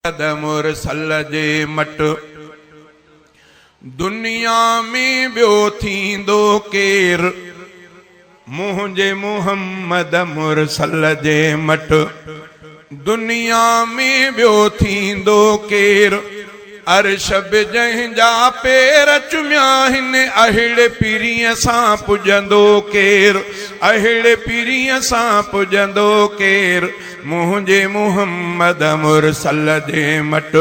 मुरसल जे मट दुनिया में बियो थींदो केर मुंहिंजे मुहम्मद मुरसल जे मट दुनिया में बियो थींदो केर अर्श बि जंहिंजा पेर चुमिया हिन अहिड़े पीरीअ सां पुॼंदो केर अहिड़े पीरीअ सां पुॼंदो केर मुंहिंजे मुहम्मद मुरसल जे मट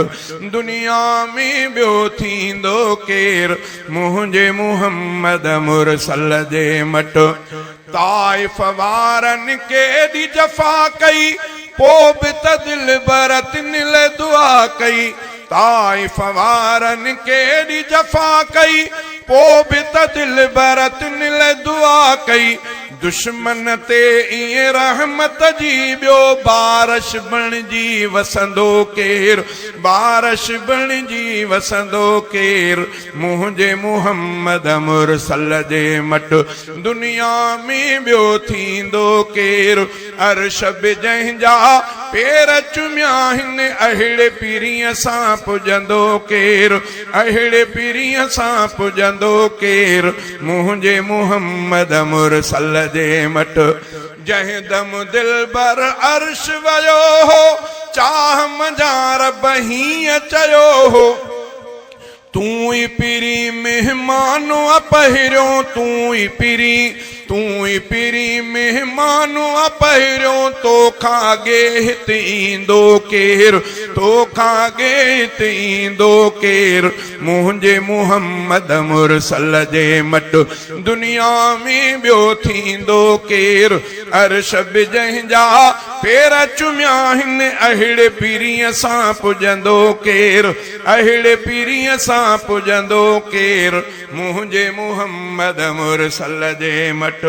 दुनिया में बियो थींदो केर मुंहिंजे मुहम्मद मुरसल जे मट ताइफ़ वारनि केॾी जफ़ा कई पोइ बि त दिल बरतिन लाइ दुआ कई ताइफ़ वारनि केॾी जफ़ा कई पोइ बि त दिल बरतिन लाइ दुआ कई दुश्मन ते ईअं रहमत जी ॿियो बारिश बणिजी वसंदो केर बारिश बणिजी वसंदो केर मुंहिंजे मुहम्मद मुरसल जे मट दुनिया में ॿियो थींदो केर अर्श बि जंहिंजा पेर चुमिया हिन अहिड़े पीरीअ सां पुॼंदो केर अहिड़े पीरीअ सां पुॼंदो केर मुंहिंजे मुहम्मद मुरसल जे मट जंहिं दम दिलबर अर्श वयो हो चाह मजार बहीअ चयो हो तूं ई पीरी मेहमानो पहिरियों तूं ई पीरी मेहमानो पहिरियों तोखां अॻे हिते ईंदो केर तोखां अॻे हिते ईंदो केर मुंहिंजे मुहम्मद मुरसल जे मट दुनिया में ॿियो थींदो केर अर्श बि जंहिंजा पेर चुमिया हिन अहिड़े पीरीअ सां पुॼंदो केर अहिड़े पीरीअ सां पुॼंदो केर मुंहिंजे मुहम्मद मुरसल जे मट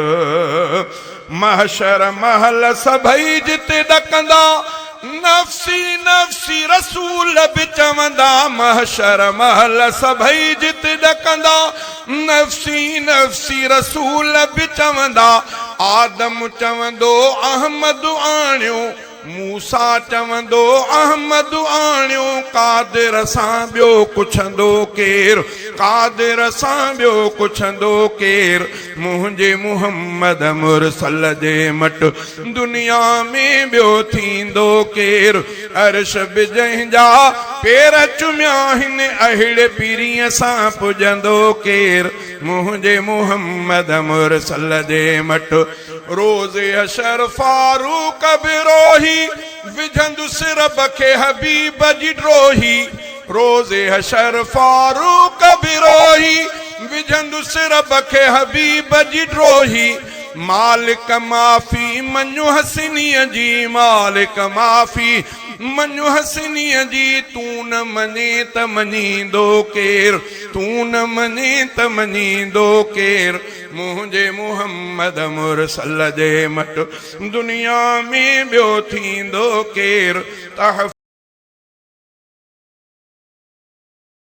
महशर महल सभई जिते ॾकंदा नफ़्सी नफ़्सी रसूल बि चवंदा महशर महल सभई जिते ॾकंदा नफ़्सी नफ़्सी रसूल बि चवंदा आदम चवंदो अहमद आणियो मूसा चवंदो अहमद आणियो कादिर सां ॿियो पुछंदो केर कादिर सां ॿियो पुछंदो केर मुंहिंजे मुहम्मद मुरसल जे मट दुनिया में ॿियो थींदो केर अर्श बि जंहिंजा पेर चुमिया हिन अहिड़े पीरीअ सां पुॼंदो केर मुंहिंजे मुहम्मद मुरसल जे मट रोज़े हशर फारूक बि रोही विझंदुसि रब खे हबीब जी ड्रोही रोज़े हशर फारूक बि रोही विझंदुसि रब खे हबीब जी ड्रोही मालिक माफ़ी मञो हसनीअ जी मालिक माफ़ी मञो हसनीअ जी तूं न मञे त मञींदो केर तूं न मञे त मञींदो केर मुंहिंजे मुहम्मद मुरसल जे मट दुनिया में ॿियो थींदो केर